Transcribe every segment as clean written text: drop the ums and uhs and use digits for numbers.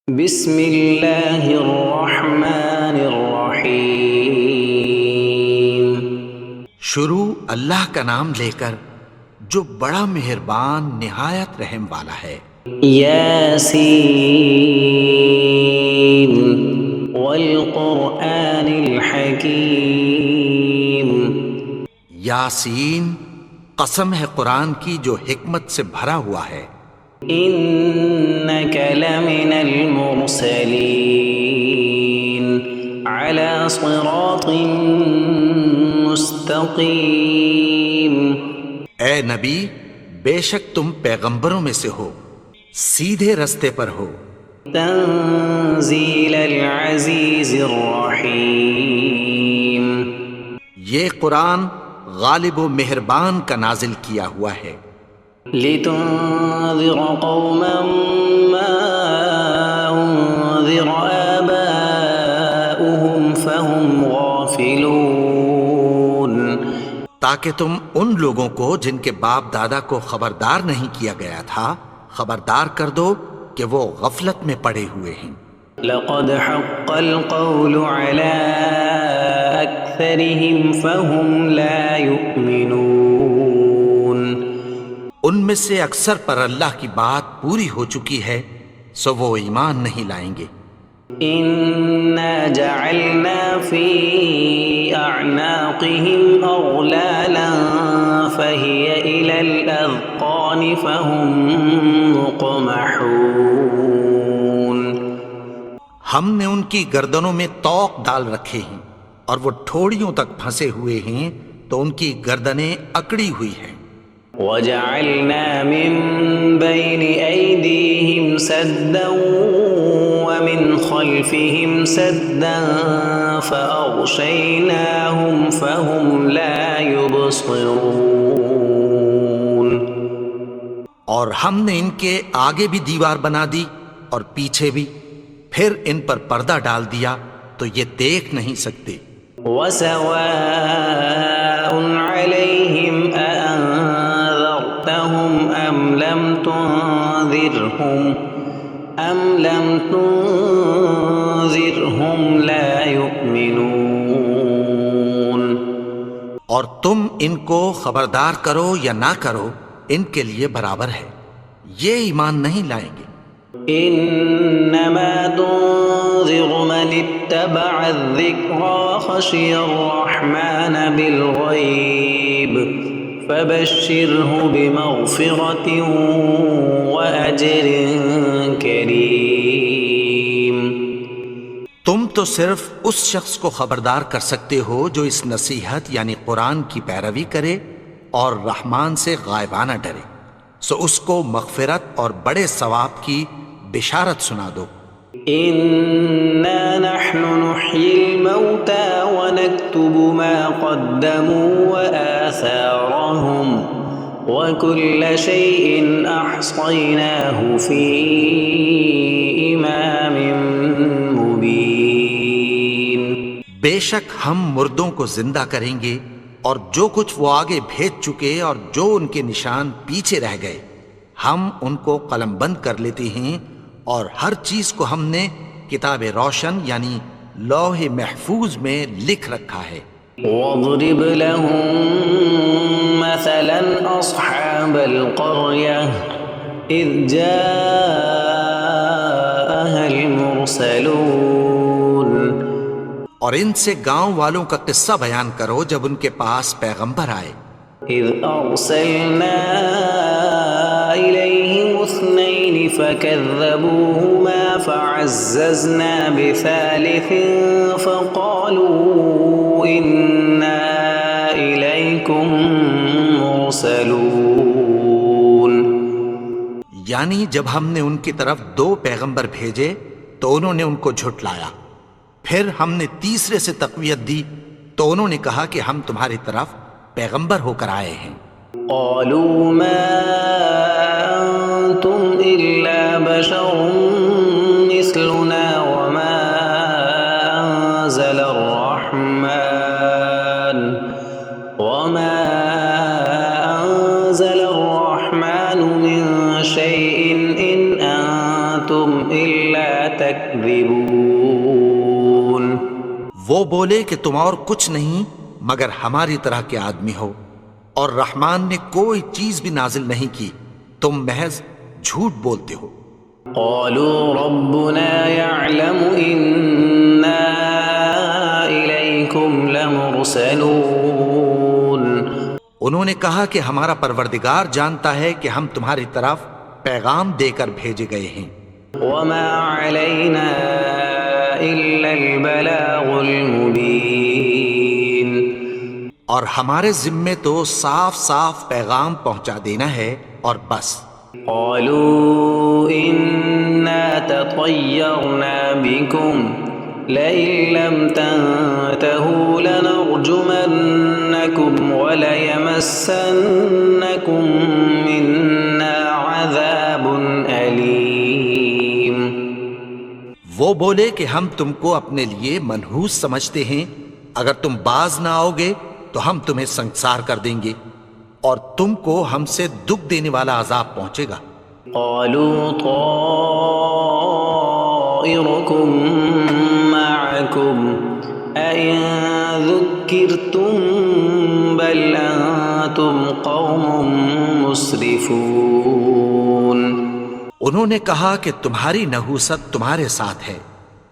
بسم اللہ الرحمن الرحیم۔ شروع اللہ کا نام لے کر جو بڑا مہربان نہایت رحم والا ہے۔ یاسین والقرآن الحکیم۔ یاسین، قسم ہے قرآن کی جو حکمت سے بھرا ہوا ہے۔ انک لمن المرسلین علی صراط مستقیم۔ اے نبی، بے شک تم پیغمبروں میں سے ہو، سیدھے رستے پر ہو۔ تنزیل العزیز الرحیم۔ یہ قرآن غالب و مہربان کا نازل کیا ہوا ہے۔ لتنذر قوما ما انذر آباؤهم فهم غافلون۔ تاکہ تم ان لوگوں کو جن کے باپ دادا کو خبردار نہیں کیا گیا تھا خبردار کر دو کہ وہ غفلت میں پڑے ہوئے ہیں۔ لقد حق القول على أكثرهم فهم لا يؤمنون۔ ان میں سے اکثر پر اللہ کی بات پوری ہو چکی ہے سو وہ ایمان نہیں لائیں گے۔ إنا جعلنا في أعناقهم أغلالا فهي إلى الأذقان فهم مقمحون۔ ہم نے ان کی گردنوں میں طوق ڈال رکھے ہیں اور وہ ٹھوڑیوں تک پھنسے ہوئے ہیں تو ان کی گردنیں اکڑی ہوئی ہیں۔ وجعلنا من بين أيديهم سدا ومن خلفهم سدا فأغشيناهم فهم لا يبصرون۔ اور ہم نے ان کے آگے بھی دیوار بنا دی اور پیچھے بھی، پھر ان پر پردہ ڈال دیا تو یہ دیکھ نہیں سکتے۔ وسواء عليهم أأنذرتهم أم لم تنذرهم لا يؤمنون۔ اور تم ان کو خبردار کرو یا نہ کرو ان کے لیے برابر ہے، یہ ایمان نہیں لائیں گے۔ انما تنذر من اتبع الذکر وخشی الرحمن بالغیب فبشرہ بمغفرۃ واجر کریم۔ تم تو صرف اس شخص کو خبردار کر سکتے ہو جو اس نصیحت یعنی قرآن کی پیروی کرے اور رحمان سے غائبانہ ڈرے، سو اس کو مغفرت اور بڑے ثواب کی بشارت سنا دو۔ انا نحن نحيي الموتى ونكتب ما قدموا وآثارهم وكل شيء احصيناه في امام مبين۔ بے شک ہم مردوں کو زندہ کریں گے اور جو کچھ وہ آگے بھیج چکے اور جو ان کے نشان پیچھے رہ گئے ہم ان کو قلم بند کر لیتے ہیں، اور ہر چیز کو ہم نے کتاب روشن یعنی لوح محفوظ میں لکھ رکھا ہے۔ واضرب لهم مثلا اصحاب القرية اذ جاءها المرسلون۔ اور ان سے گاؤں والوں کا قصہ بیان کرو جب ان کے پاس پیغمبر آئے۔ اذ ارسلنا الیہم اثنین فکذبوہما فعززنا بثالث فقالوا انا الیکم مرسلون۔ یعنی جب ہم نے ان کی طرف 2 پیغمبر بھیجے تو انہوں نے ان کو جھٹلایا، پھر ہم نے تیسرے سے تقویت دی تو انہوں نے کہا کہ ہم تمہاری طرف پیغمبر ہو کر آئے ہیں۔ قالوا ما انتم الا بشر مثلنا وما انزل الرحمن من شيء ان انتم الا تكذبون وہ بولے کہ تم اور کچھ نہیں مگر ہماری طرح کے آدمی ہو، اور رحمان نے کوئی چیز بھی نازل نہیں کی، تم محض جھوٹ بولتے ہو۔ قالوا ربنا يعلم إنا إليكم لمرسلون انہوں نے کہا کہ ہمارا پروردگار جانتا ہے کہ ہم تمہاری طرف پیغام دے کر بھیجے گئے ہیں، وما علينا إلا البلاغ المبين اور ہمارے ذمے تو صاف صاف پیغام پہنچا دینا ہے اور بس۔ قالوا إنا تطيرنا بكم لئن لم تنتهوا لنرجمنكم وليمسنكم منا عذاب أليم وہ بولے کہ ہم تم کو اپنے لیے منحوس سمجھتے ہیں، اگر تم باز نہ آؤ گے تو ہم تمہیں سنگسار کر دیں گے اور تم کو ہم سے دکھ دینے والا عذاب پہنچے گا۔ قالوا طائركم معكم أئن ذكرتم بل أنتم قوم مسرفون انہوں نے کہا کہ تمہاری نحوست تمہارے ساتھ ہے،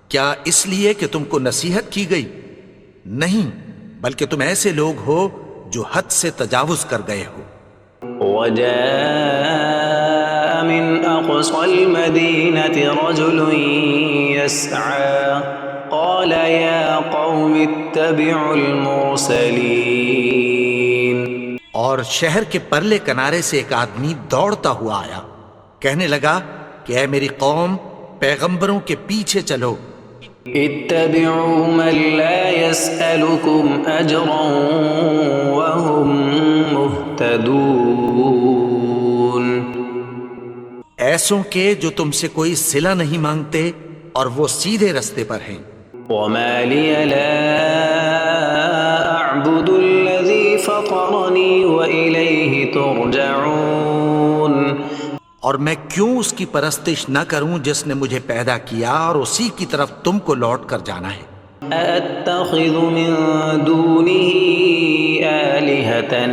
کیا اس لیے کہ تم کو نصیحت کی گئی؟ نہیں، بلکہ تم ایسے لوگ ہو جو حد سے تجاوز کر گئے ہو۔ وجاء من أقصى المدينة رجل يسعى قال يا قوم اتبعوا المرسلين اور شہر کے پرلے کنارے سے ایک آدمی دوڑتا ہوا آیا، کہنے لگا کہ اے میری قوم، پیغمبروں کے پیچھے چلو۔ اتبعوا من لا يسألكم أجرا وهم مهتدون ایسوں کے جو تم سے کوئی صلہ نہیں مانگتے اور وہ سیدھے رستے پر ہیں۔ وما لي لا أعبد الذي فطرني وإليه ترجعون اور میں کیوں اس کی پرستش نہ کروں جس نے مجھے پیدا کیا اور اسی کی طرف تم کو لوٹ کر جانا ہے۔ أأتخذ من دونه آلهة إن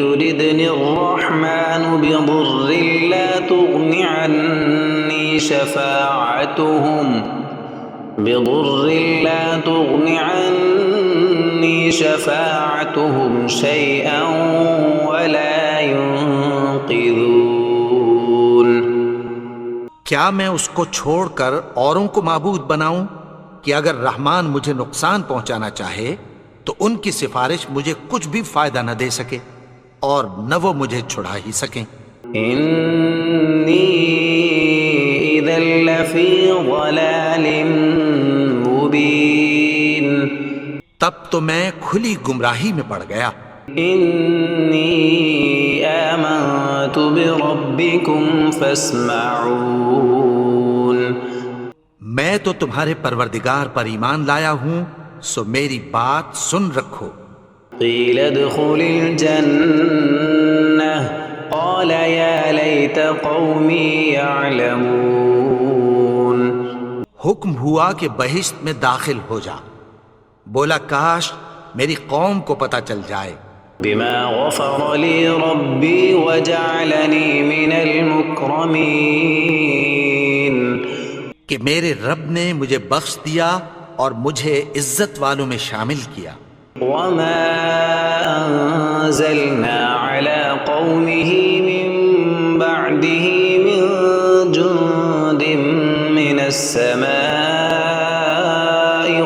يردني الرحمن بضر لا تغن عني شفاعتهم شيئا ولا ينقذون کیا میں اس کو چھوڑ کر اوروں کو معبود بناؤں کہ اگر رحمان مجھے نقصان پہنچانا چاہے تو ان کی سفارش مجھے کچھ بھی فائدہ نہ دے سکے اور نہ وہ مجھے چھڑا ہی سکیں۔ إني إذا لفي ضلال مبين تب تو میں کھلی گمراہی میں پڑ گیا۔ إني آمنت بربكم فاسمعون میں تو تمہارے پروردگار پر ایمان لایا ہوں، سو میری بات سن رکھو۔ قيل ادخل الجنة قال يا ليت قومي يعلمون حکم ہوا کہ بہشت میں داخل ہو جا، بولا کاش میری قوم کو پتہ چل جائے۔ بما غفر لي ربي وجعلني من المكرمين کہ میرے رب نے مجھے بخش دیا اور مجھے عزت والوں میں شامل کیا۔ وما أنزلنا على قومه من بعده من جند من السماء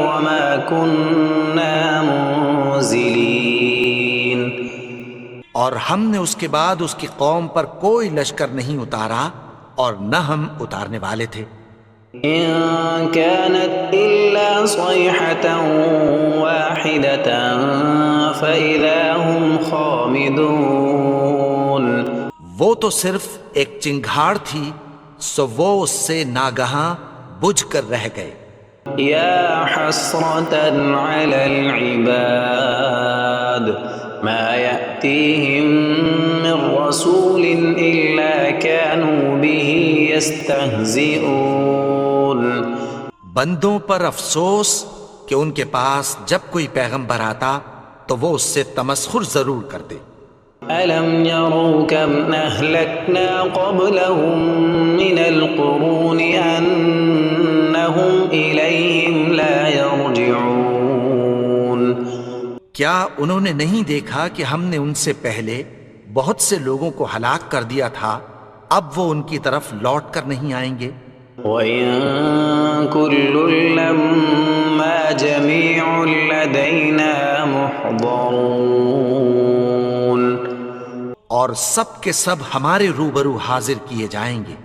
وما كنا منزلين اور ہم نے اس کے بعد اس کی قوم پر کوئی لشکر نہیں اتارا اور نہ ہم اتارنے والے تھے۔ إن كانت إلا صيحة واحدة فإذا هم خامدون وہ تو صرف ایک چنگھاڑ تھی، سو وہ اس سے ناگہاں بجھ کر رہ گئے۔ يا حسرة على العباد ما يأتيهم من رسول إلا كانوا به يستهزئون بندوں پر افسوس کہ ان کے پاس جب کوئی پیغمبر آتا تو وہ اس سے تمسخر ضرور کرتے۔ ألم يروا كم أهلكنا قبلهم من القرون أنهم إليهم لا يرجعون کیا انہوں نے نہیں دیکھا کہ ہم نے ان سے پہلے بہت سے لوگوں کو ہلاک کر دیا تھا، اب وہ ان کی طرف لوٹ کر نہیں آئیں گے؟ وَإِن كُلٌّ لَّمَّا جَمِيعٌ لَّدَيْنَا مُحْضَرُونَ اور سب کے سب ہمارے روبرو حاضر کیے جائیں گے۔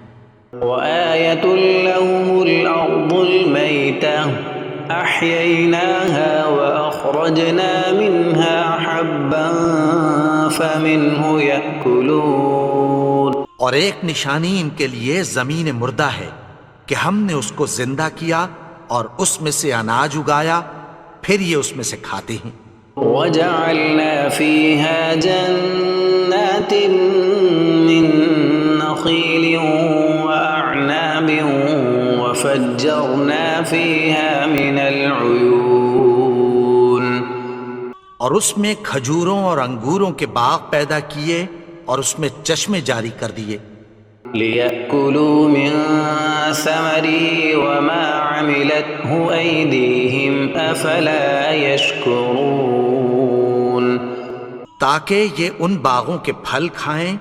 وَآيَةٌ لَّهُمُ الْأَرْضُ الْمَيْتَةُ أَحْيَيْنَاهَا وَأَخْرَجْنَا مِنْهَا حَبًّا فَمِنْهُ يَأْكُلُونَ اور ایک نشانی ان کے لیے زمین مردہ ہے کہ ہم نے اس کو زندہ کیا اور اس میں سے اناج اگایا، پھر یہ اس میں سے کھاتے ہیں۔ وَجَعَلْنَا فِيهَا جَنَّاتٍ مِّن نَّخِيلٍ وَأَعْنَابٍ وَفَجَّرْنَا فِيهَا مِنَ الْعُيُونِ اور اس میں کھجوروں اور انگوروں کے باغ پیدا کیے اور اس میں چشمے جاری کر دیے، لِيَأْكُلُوا مِن ثَمَرِهِ وَمَا عَمِلَتْهُ أَيْدِيهِمْ أَفَلَا يَشْكُرُونَ تاکہ یہ ان باغوں کے پھل کھائیں،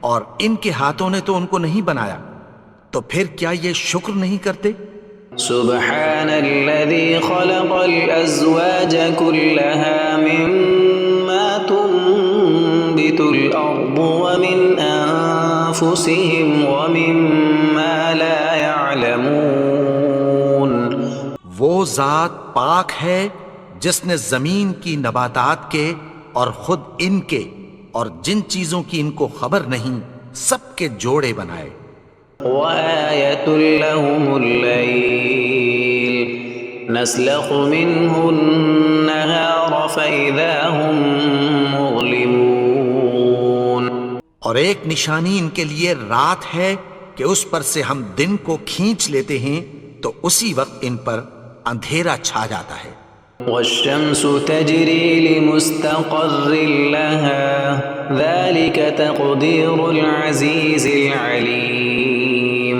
اور ان کے ہاتھوں نے تو ان کو نہیں بنایا، تو پھر کیا یہ شکر نہیں کرتے؟ سبحان الذي خلق الأزواج كلها مما تنبت الأرض ومن أنفسهم ومما لا يعلمون وہ ذات پاک ہے جس نے زمین کی نباتات کے اور خود ان کے اور جن چیزوں کی ان کو خبر نہیں سب کے جوڑے بنائے۔ وآية لهم الليل نسلخ منه النهار فإذا هم مظلمون اور ایک نشانی ان کے لیے رات ہے کہ اس پر سے ہم دن کو کھینچ لیتے ہیں تو اسی وقت ان پر اندھیرا چھا جاتا ہے۔ والشمس تجري لمستقر لها ذلك تقدير العزيز العليم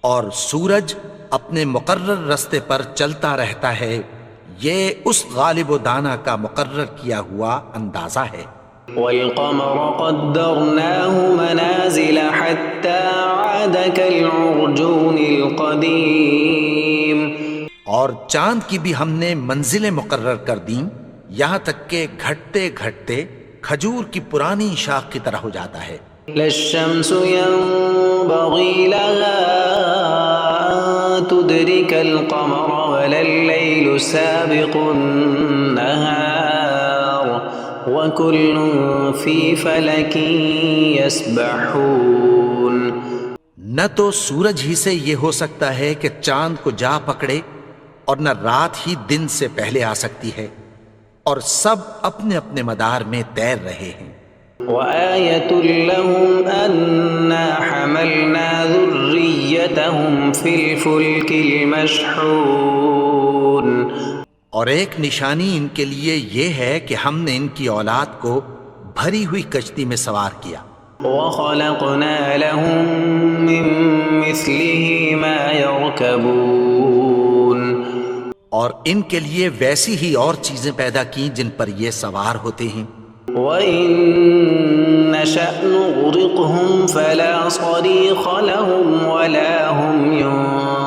اور سورج اپنے مقرر رستے پر چلتا رہتا ہے، یہ اس غالب و دانا کا مقرر کیا ہوا اندازہ ہے۔ والقمر قدرناه منازل حتى عاد كالعرجون القديم اور چاند کی بھی ہم نے منزلیں مقرر کر دیں، یہاں تک کہ گھٹتے گھٹتے کھجور کی پرانی شاخ کی طرح ہو جاتا ہے۔ لا الشمس ينبغي لها أن تدرك القمر ولا الليل سابق النهار وكل في فلك يسبحون نہ تو سورج ہی سے یہ ہو سکتا ہے کہ چاند کو جا پکڑے، اور نہ رات ہی دن سے پہلے آ سکتی ہے، اور سب اپنے اپنے مدار میں تیر رہے ہیں۔ وآية لهم أنا حملنا ذريتهم في الفلك المشحون اور ایک نشانی ان کے لیے یہ ہے کہ ہم نے ان کی اولاد کو بھری ہوئی کشتی میں سوار کیا۔ وخلقنا لهم من مثله ما يركبون اور ان کے لیے ویسی ہی اور چیزیں پیدا کی جن پر یہ سوار ہوتے ہیں۔ وَإِن نَّشَأْ نُغْرِقْهُمْ فَلَا صَرِيخَ لَهُمْ وَلَا هُمْ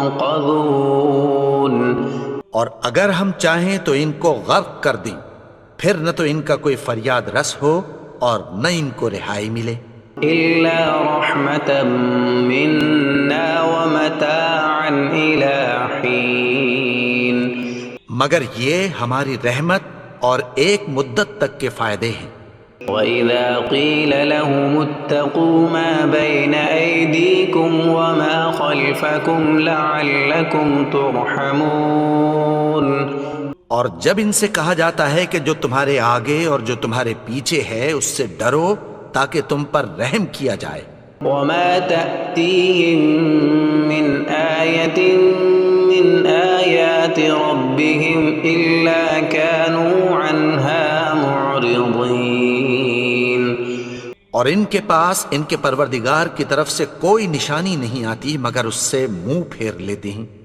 يُنقَذُونَ اور اگر ہم چاہیں تو ان کو غرق کر دیں، پھر نہ تو ان کا کوئی فریاد رس ہو اور نہ ان کو رہائی ملے۔ إِلَّا رَحْمَةً مِّنَّا وَمَتَاعًا إِلَىٰ حِينٍ مگر یہ ہماری رحمت اور ایک مدت تک کے فائدے ہیں۔ وَإِذَا قِيلَ لَهُمُ اتَّقُوا مَا بَيْنَ أَيْدِيكُمْ وَمَا خَلْفَكُمْ لَعَلَّكُمْ تُرْحَمُونَ اور جب ان سے کہا جاتا ہے کہ جو تمہارے آگے اور جو تمہارے پیچھے ہے اس سے ڈرو تاکہ تم پر رحم کیا جائے۔ وما تأتيهم من آية من آيات ربهم إلا كانوا عنها معرضين۔ اور ان کے پاس ان کے پروردگار کی طرف سے کوئی نشانی نہیں آتی مگر اس سے منہ پھیر لیتے ہیں۔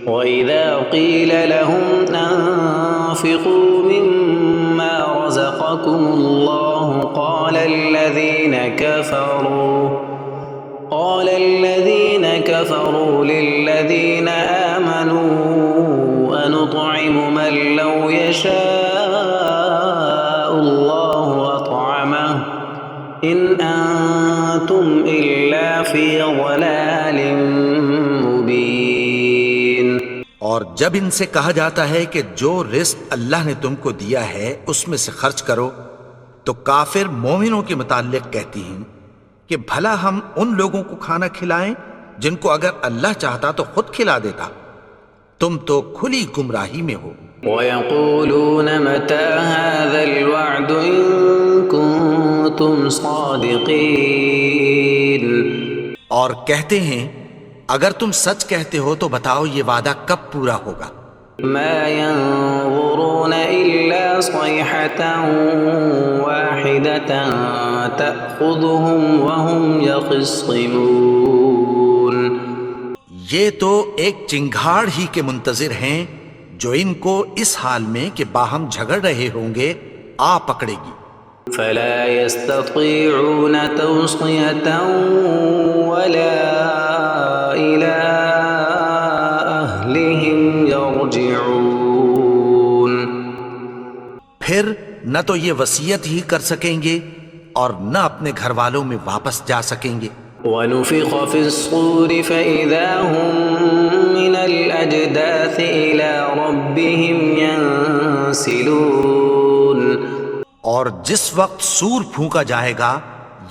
وَإِذَا قِيلَ لَهُمْ أَنفِقُوا مِمَّا رَزَقَكُمُ اللَّهُ قَالَ الَّذِينَ كَفَرُوا لِلَّذِينَ آمَنُوا أَنُطْعِمُ مَن لَّوْ يَشَاءُ اللَّهُ أَطْعَمَهُ إِنْ أَنتُمْ إِلَّا فِي ضَلَالٍ مُّبِينٍ۔ اور جب ان سے کہا جاتا ہے کہ جو رزق اللہ نے تم کو دیا ہے اس میں سے خرچ کرو، تو کافر مومنوں کے متعلق کہتی ہیں کہ بھلا ہم ان لوگوں کو کھانا کھلائیں جن کو اگر اللہ چاہتا تو خود کھلا دیتا، تم تو کھلی گمراہی میں ہو۔ وَيَقُولُونَ مَتَى هَذَا الْوَعْدُ إِن كُنتُمْ صَادِقِينَ۔ اور کہتے ہیں اگر تم سچ کہتے ہو تو بتاؤ یہ وعدہ کب پورا ہوگا؟ مَا يَنظُرُونَ إِلَّا صَيْحَةً وَاحِدَةً تَأْخُذُهُمْ وَهُمْ يَخِصِّمُونَ۔ یہ تو ایک چنگھاڑ ہی کے منتظر ہیں جو ان کو اس حال میں کہ باہم جھگڑ رہے ہوں گے آ پکڑے گی۔ فَلَا يَسْتَطِيعُونَ تَوْصِيَةً وَلَا إِلَىٰ أَهْلِهِمْ يَرْجِعُونَ۔ پھر نہ تو یہ وصیت ہی کر سکیں گے اور نہ اپنے گھر والوں میں واپس جا سکیں گے۔ وَنُفِخَ فِي الصُّورِ فَإِذَا هُم مِّنَ الْأَجْدَاثِ إِلَىٰ رَبِّهِمْ يَنسِلُونَ۔ اور جس وقت سور پھونکا جائے گا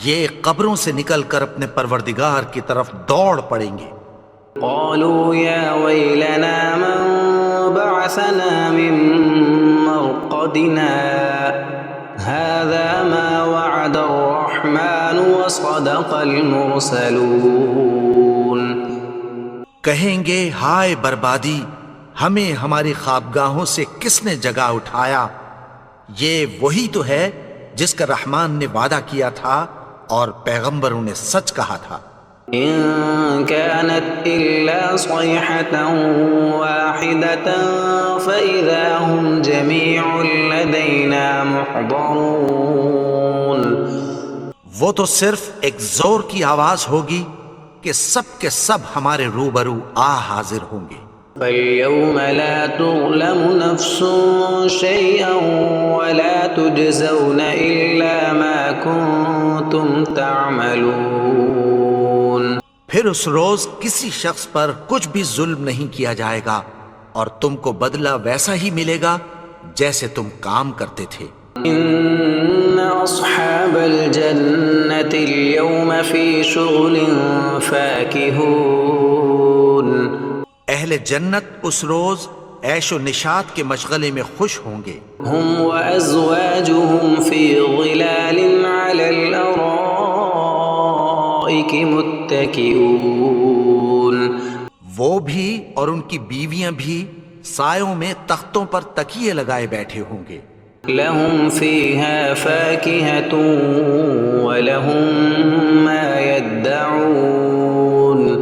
یہ قبروں سے نکل کر اپنے پروردگار کی طرف دوڑ پڑیں گے۔ قالوا يا ويلنا من بعثنا من مرقدنا هذا ما وعد الرحمن وصدق المرسلون۔ کہیں گے ہائے بربادی، ہمیں ہماری خوابگاہوں سے کس نے جگا اٹھایا؟ یہ وہی تو ہے جس کا رحمان نے وعدہ کیا تھا اور پیغمبروں نے سچ کہا تھا۔ إن كانت إلا صيحة واحدة فإذا هم جميع لدينا محضرون۔ وہ تو صرف ایک زور کی آواز ہوگی کہ سب کے سب ہمارے روبرو حاضر ہوں گے۔ فَالْيَوْمَ لَا تُظْلَمُ نَفْسٌ شَيْئًا وَلَا تُجْزَوْنَ إِلَّا مَا كُنتُمْ تَعْمَلُونَ۔ پھر اس روز کسی شخص پر کچھ بھی ظلم نہیں کیا جائے گا اور تم کو بدلہ ویسا ہی ملے گا جیسے تم کام کرتے تھے۔ إِنَّ أَصْحَابَ الْجَنَّةِ الْيَوْمَ فِي شُغُلٍ فَاكِهُونَ۔ اہل جنت اس روز عیش و نشاط کے مشغلے میں خوش ہوں گے۔ هُمْ وَأَزْوَاجُهُمْ فِي ظِلَالٍ عَلَى الْأَرَائِكِ مُتَّكِئُونَ۔ وہ بھی اور ان کی بیویاں بھی سایوں میں تختوں پر تکیے لگائے بیٹھے ہوں گے۔ لَهُمْ فِيهَا فَاكِهَةٌ وَلَهُمْ مَا يَدَّعُونَ۔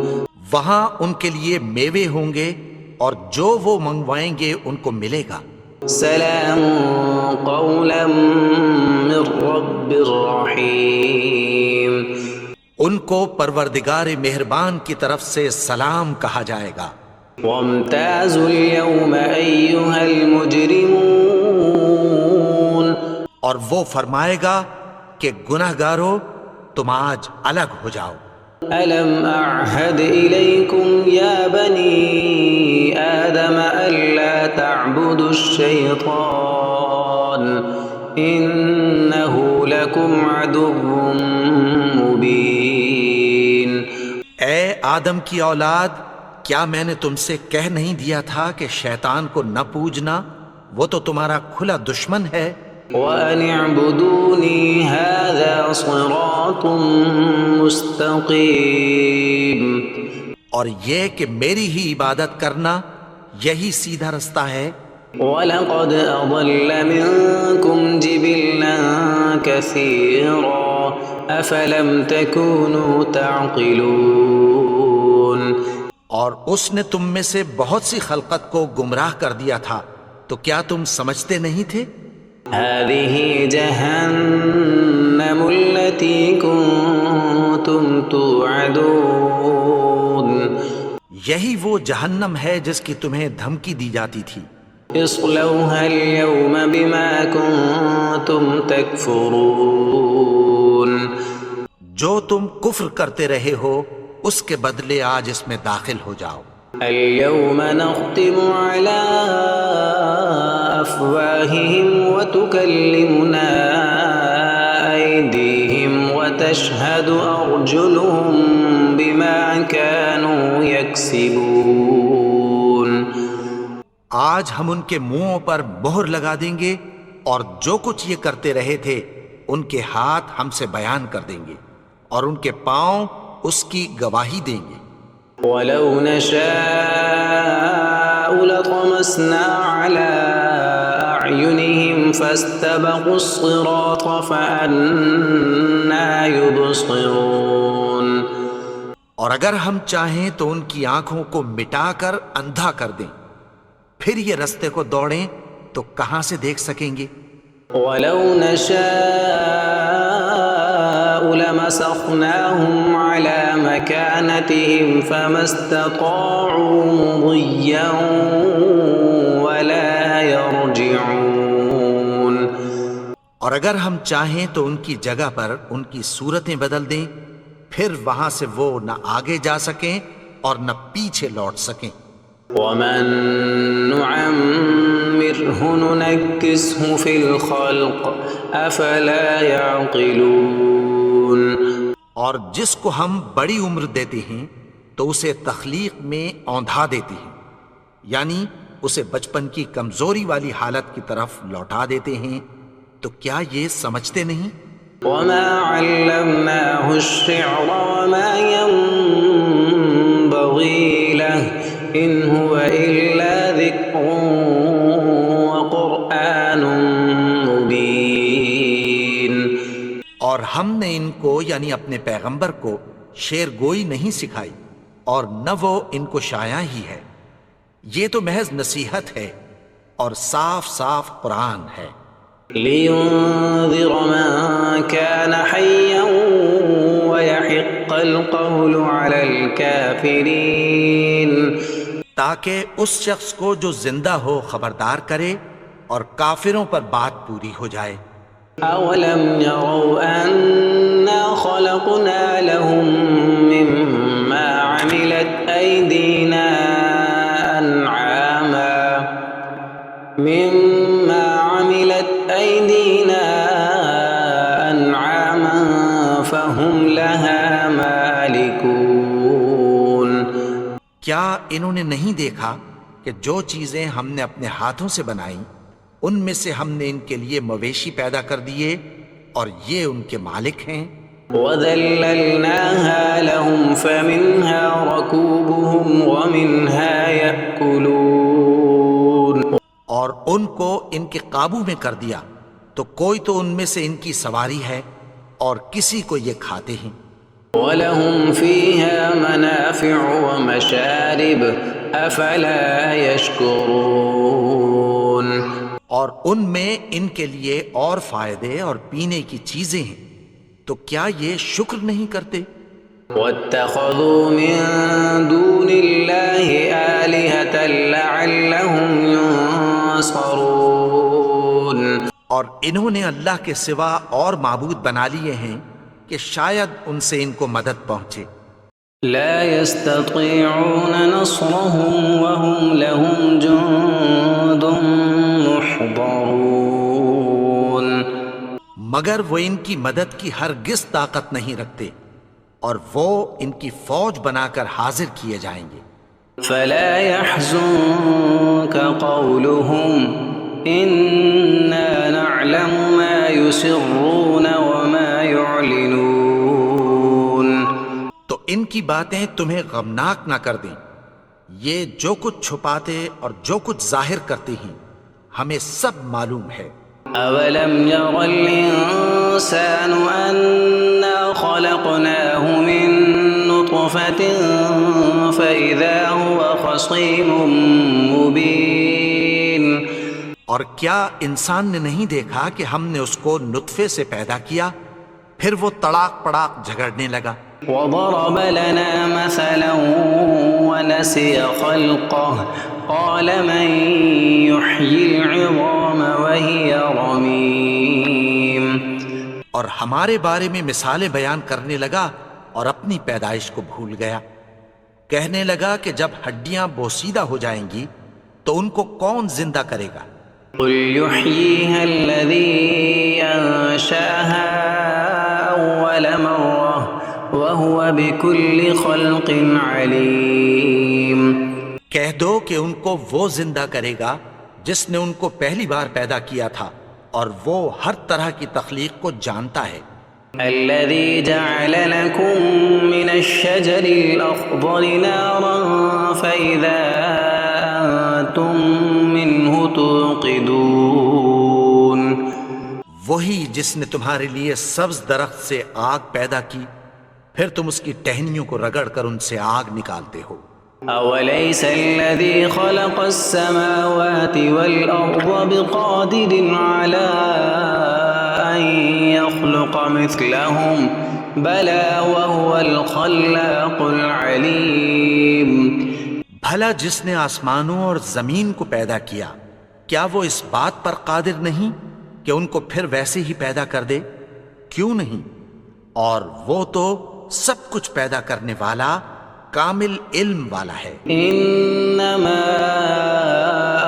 وہاں ان کے لیے میوے ہوں گے اور جو وہ منگوائیں گے ان کو ملے گا۔ سلام قولا من رب الرحیم۔ ان کو پروردگار مہربان کی طرف سے سلام کہا جائے گا۔ وامتازوا اليوم ایھا المجرمون۔ اور وہ فرمائے گا کہ گنہگارو تم آج الگ ہو جاؤ۔ ألم أعهد إليكم يا بني آدم ألا تعبدوا الشيطان إنه لكم عدو مبين۔ اے آدم کی اولاد، کیا میں نے تم سے کہہ نہیں دیا تھا کہ شیطان کو نہ پوجنا؟ وہ تو تمہارا کھلا دشمن ہے. وَأَنِ اعْبُدُونِي هَذَا صِرَاطٌ مُسْتَقِيمٌ. اور یہ کہ میری ہی عبادت کرنا یہی سیدھا رستہ ہے. وَلَقَدْ أَضَلَّ مِنكُمْ جِبِلًّا كَثِيرًا أَفَلَمْ تَكُونُوا تَعْقِلُونَ. اور اس نے تم میں سے بہت سی خلقت کو گمراہ کر دیا تھا، تو کیا تم سمجھتے نہیں تھے؟ هَذِهِ جَهَنَّمُ الَّتِي كُنتُمْ تُوعَدُونَ. یہی وہ جہنم ہے جس کی تمہیں دھمکی دی جاتی تھی. اصلوها اليوم بما كنتم تكفرون. جو تم کفر کرتے رہے ہو اس کے بدلے آج اس میں داخل ہو جاؤ. اليوم نختم على أفواههم وتكلمنا أيديهم وتشهد أرجلهم بما كانوا يكسبون. آج ہم ان کے منہوں پر مہر لگا دیں گے اور جو کچھ یہ کرتے رہے تھے ان کے ہاتھ ہم سے بیان کر دیں گے اور ان کے پاؤں اس کی گواہی دیں گے. وَلَوْ نَشَاءُ لَطَمَسْنَا عَلَىٰ أَعْيُنِهِمْ فَاسْتَبَقُوا الصِّرَاطَ فَأَنَّىٰ يُبْصِرُونَ. اور اگر ہم چاہیں تو ان کی آنکھوں کو مٹا کر اندھا کر دیں، پھر یہ رستے کو دوڑیں تو کہاں سے دیکھ سکیں گے؟ وَلَوْ نَشَاءُ لَمَسَخْنَاهُمْ عَلَىٰ مَكَانَتِهِمْ فَمَا اسْتَطَاعُوا مُضِيًّا وَلَا يَرْجِعُونَ. اور اگر ہم چاہیں تو ان کی جگہ پر ان کی صورتیں بدل دیں، پھر وہاں سے وہ نہ آگے جا سکیں اور نہ پیچھے لوٹ سکیں. وَمَن نُعَمِّرْهُ نُنَكِّسْهُ فِي الْخَلْقِ أَفَلَا يَعْقِلُونَ. اور جس کو ہم بڑی عمر دیتے ہیں تو اسے تخلیق میں اوندھا دیتے ہیں، یعنی اسے بچپن کی کمزوری والی حالت کی طرف لوٹا دیتے ہیں. تو کیا یہ سمجھتے نہیں؟ وَمَا عَلَّمْنَاهُ الشِّعْرَ وَمَا يَنبَغِي لَهُ إِنْ هُوَ إِلَّا ذِكْرٌ وَقُرْآنٌ مُبِينٌ. اور ہم نے ان کو یعنی اپنے پیغمبر کو شعر گوئی نہیں سکھائی اور نہ وہ ان کو شایع ہی ہے. یہ تو محض نصیحت ہے اور صاف صاف قرآن ہے. لِيُنذِرَ مَن كَانَ حَيًّا وَيَحِقَّ الْقَوْلُ عَلَى الْكَافِرِينَ. تاکہ اس شخص کو جو زندہ ہو خبردار کرے اور کافروں پر بات پوری ہو جائے. أَوَلَمْ يَرَوْا أَنَّا خَلَقْنَا لَهُم مِّمَّا عَمِلَتْ أَيْدِينَا أَنْعَامًا فَهُمْ لَهَا مَالِكُونَ. کیا انہوں نے نہیں دیکھا کہ جو چیزیں ہم نے اپنے ہاتھوں سے بنائیں ان میں سے ہم نے ان کے لیے مویشی پیدا کر دیے اور یہ ان کے مالک ہیں. وَذَلَّلْنَاهَا لَهُمْ فَمِنْهَا رَكُوبُهُمْ وَمِنْهَا يَأْكُلُونَ. اور ان کو ان کے قابو میں کر دیا تو کوئی تو ان میں سے ان کی سواری ہے اور کسی کو یہ کھاتے ہیں. وَلَهُمْ فِيهَا مَنَافِعُ وَمَشَارِبُ أَفَلَا يَشْكُرُونَ. اور ان میں ان کے لیے اور فائدے اور پینے کی چیزیں ہیں، تو کیا یہ شکر نہیں کرتے؟ وَاتَّخَذُوا مِن دُونِ اللَّهِ آلِهَةً لَعَلَّهُمْ يُنصَرُونَ. اور انہوں نے اللہ کے سوا اور معبود بنا لیے ہیں کہ شاید ان سے ان کو مدد پہنچے. لا يستطيعون نصرهم وهم لهم جند محضرون. مگر وہ ان کی مدد کی ہرگز طاقت نہیں رکھتے اور وہ ان کی فوج بنا کر حاضر کیے جائیں گے. فلا يحزنك قولهم إنا نعلم ما يسرون وما يعلنون. تو ان کی باتیں تمہیں غمناک نہ کر دیں، یہ جو کچھ چھپاتے اور جو کچھ ظاہر کرتے ہیں ہمیں سب معلوم ہے۔ أولم ير الإنسان أنا خلقناه من نطفة فإذا هو خصيم مبين. اور کیا انسان نے نہیں دیکھا کہ ہم نے اس کو نطفے سے پیدا کیا پھر وہ تڑاک پڑاک جھگڑنے لگا۔ وضرب لنا مثلا ونسي خلقه قال من يحيي العظام وهي رميم. اور ہمارے بارے میں مثالیں بیان کرنے لگا اور اپنی پیدائش کو بھول گیا، کہنے لگا کہ جب ہڈیاں بوسیدہ ہو جائیں گی تو ان کو کون زندہ کرے گا؟ قل يحييها الذي أنشأها أول مرة وهو بكل خلق عليم. کہہ دو کہ ان کو وہ زندہ کرے گا جس نے ان کو پہلی بار پیدا کیا تھا اور وہ ہر طرح کی تخلیق کو جانتا ہے۔ الذي جعل لكم من الشجر الأخضر نارا فإذا أنتم منه توقدون. وہی جس نے تمہارے لیے سبز درخت سے آگ پیدا کی پھر تم اس کی ٹہنیوں کو رگڑ کر ان سے آگ نکالتے ہو۔ أوليس الذي خلق السماوات والأرض بقادر على أن يخلق مثلهم بلى وهو الخلاق العليم. بھلا جس نے آسمانوں اور زمین کو پیدا کیا کیا وہ اس بات پر قادر نہیں کہ ان کو پھر ویسے ہی پیدا کر دے؟ کیوں نہیں؟ اور وہ تو سب کچھ پیدا کرنے والا کامل علم والا ہے۔ انما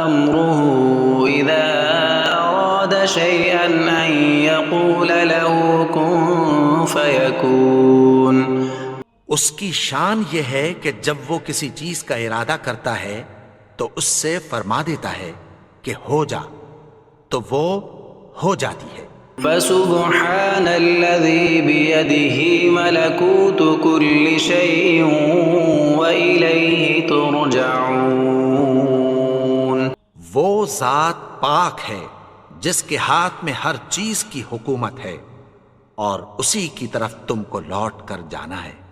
امره اذا اراد شيئا ان يقول له كن فيكون. اس کی شان یہ ہے کہ جب وہ کسی چیز کا ارادہ کرتا ہے تو اس سے فرما دیتا ہے کہ ہو جا، تو وہ ہو جاتی ہے۔ فسبحان الذي بيده ملكوت كل شيء وإليه ترجعون. وہ ذات پاک ہے جس کے ہاتھ میں ہر چیز کی حکومت ہے اور اسی کی طرف تم کو لوٹ کر جانا ہے۔